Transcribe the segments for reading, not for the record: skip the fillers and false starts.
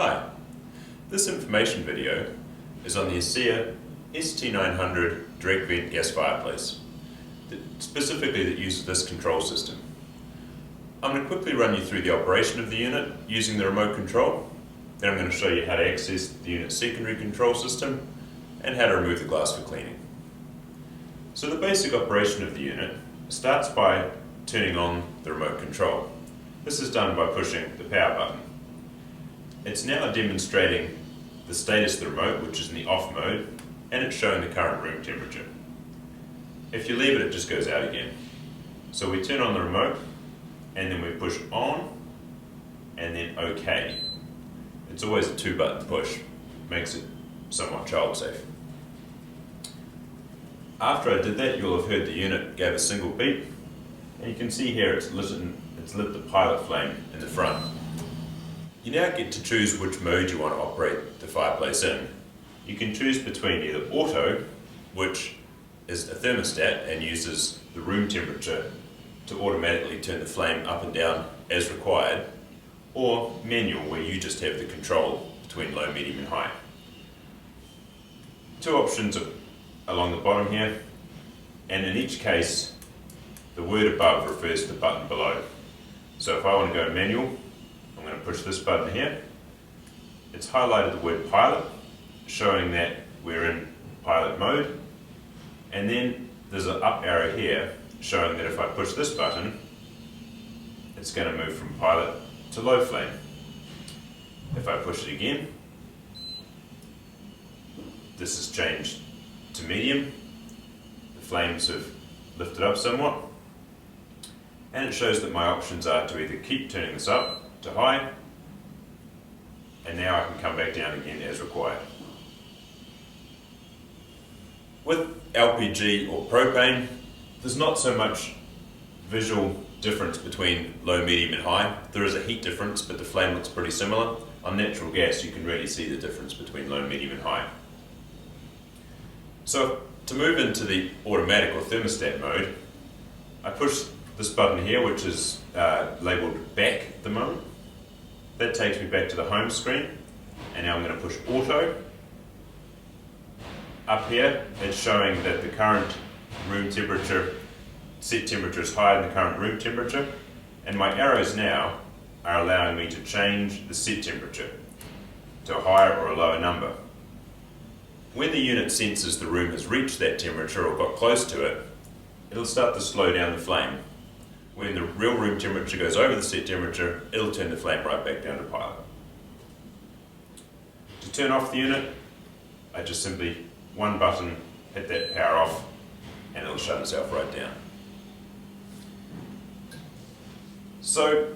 Hi, this information video is on the Escea ST900 direct vent gas fireplace, specifically that uses this control system. I'm going to quickly run you through the operation of the unit using the remote control. Then I'm going to show you how to access the unit's secondary control system and how to remove the glass for cleaning. So the basic operation of the unit starts by turning on the remote control. This is done by pushing the power button. It's now demonstrating the status of the remote, which is in the off mode, and it's showing the current room temperature. If you leave it, it just goes out again. So we turn on the remote, and then we push on, and then OK. It's always a 2-button push, makes it somewhat child safe. After I did that, you'll have heard the unit gave a single beep, and you can see here it's lit the pilot flame in the front. You now get to choose which mode you want to operate the fireplace in. You can choose between either auto, which is a thermostat and uses the room temperature to automatically turn the flame up and down as required, or manual, where you just have the control between low, medium and high. Two options are along the bottom here, and in each case the word above refers to the button below. So if I want to go manual, I'm going to push this button here. It's highlighted the word pilot, showing that we're in pilot mode, and then there's an up arrow here showing that if I push this button, it's going to move from pilot to low flame. If I push it again, this has changed to medium. The flames have lifted up somewhat, and it shows that my options are to either keep turning this up to high, and now I can come back down again as required. With LPG or propane, there's not so much visual difference between low, medium and high. There is a heat difference, but the flame looks pretty similar. On natural gas, you can really see the difference between low, medium and high. So to move into the automatic or thermostat mode, I push this button here, which is labelled back at the moment. That takes me back to the home screen, and now I'm going to push auto. Up here, it's showing that the current room temperature, set temperature is higher than the current room temperature, and my arrows now are allowing me to change the set temperature to a higher or a lower number. When the unit senses the room has reached that temperature or got close to it, it'll start to slow down the flame. When the real room temperature goes over the set temperature, it'll turn the flame right back down to pilot. To turn off the unit, I just simply one button, hit that power off, and it'll shut itself right down. So,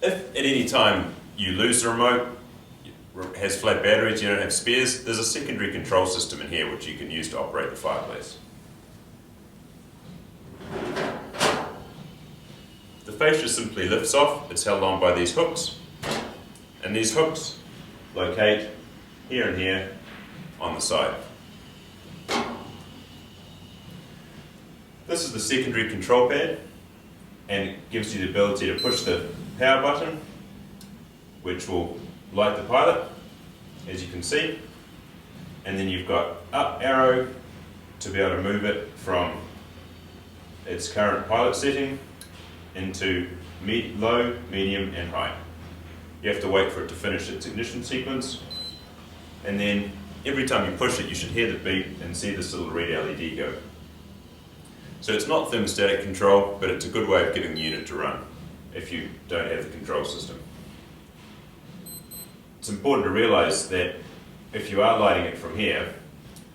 if at any time you lose the remote, it has flat batteries, you don't have spares, there's a secondary control system in here which you can use to operate the fireplace. The fascia simply lifts off, it's held on by these hooks, and these hooks locate here and here on the side. This is the secondary control pad, and it gives you the ability to push the power button, which will light the pilot, as you can see, and then you've got up arrow to be able to move it from its current pilot setting into low, medium and high. You have to wait for it to finish its ignition sequence, and then every time you push it you should hear the beep and see this little red LED go. So it's not thermostatic control, but it's a good way of getting the unit to run if you don't have the control system. It's important to realise that if you are lighting it from here,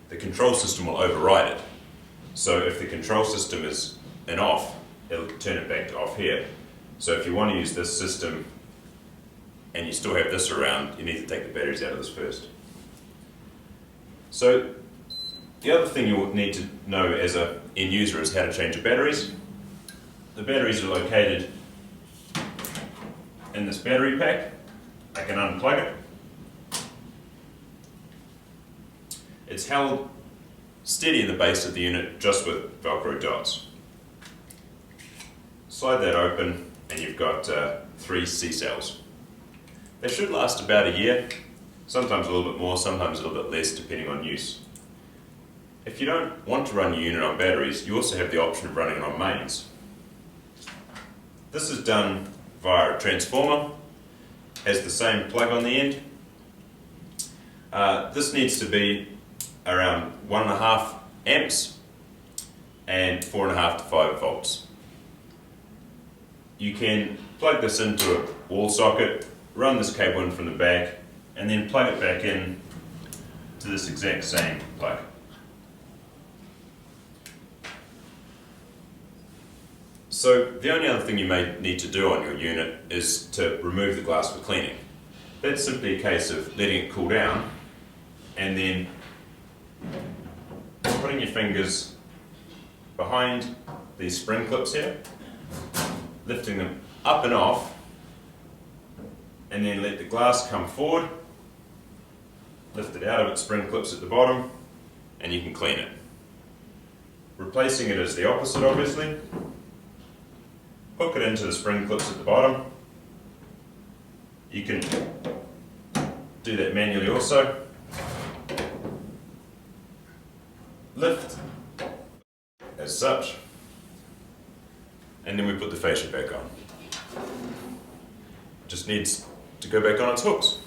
the control system will override it. So if the control system is in off, it'll turn it back to off here. So if you want to use this system and you still have this around, you need to take the batteries out of this first. So the other thing you'll need to know as an end user is how to change your batteries. The batteries are located in this battery pack. I can unplug it. It's held steady in the base of the unit just with Velcro dots. Slide that open and you've got 3 C cells. They should last about a year, sometimes a little bit more, sometimes a little bit less depending on use. If you don't want to run your unit on batteries, you also have the option of running it on mains. This is done via a transformer, has the same plug on the end. This needs to be around 1.5 amps and 4.5 to 5 volts. You can plug this into a wall socket, run this cable in from the back, and then plug it back in to this exact same plug. So the only other thing you may need to do on your unit is to remove the glass for cleaning. That's simply a case of letting it cool down and then putting your fingers behind these spring clips here, lifting them up and off, and then let the glass come forward, lift it out of its spring clips at the bottom, and you can clean it. Replacing it is the opposite, obviously. Hook it into the spring clips at the bottom. You can do that manually also. Lift as such, and then we put the fascia back on. Just needs to go back on its hooks.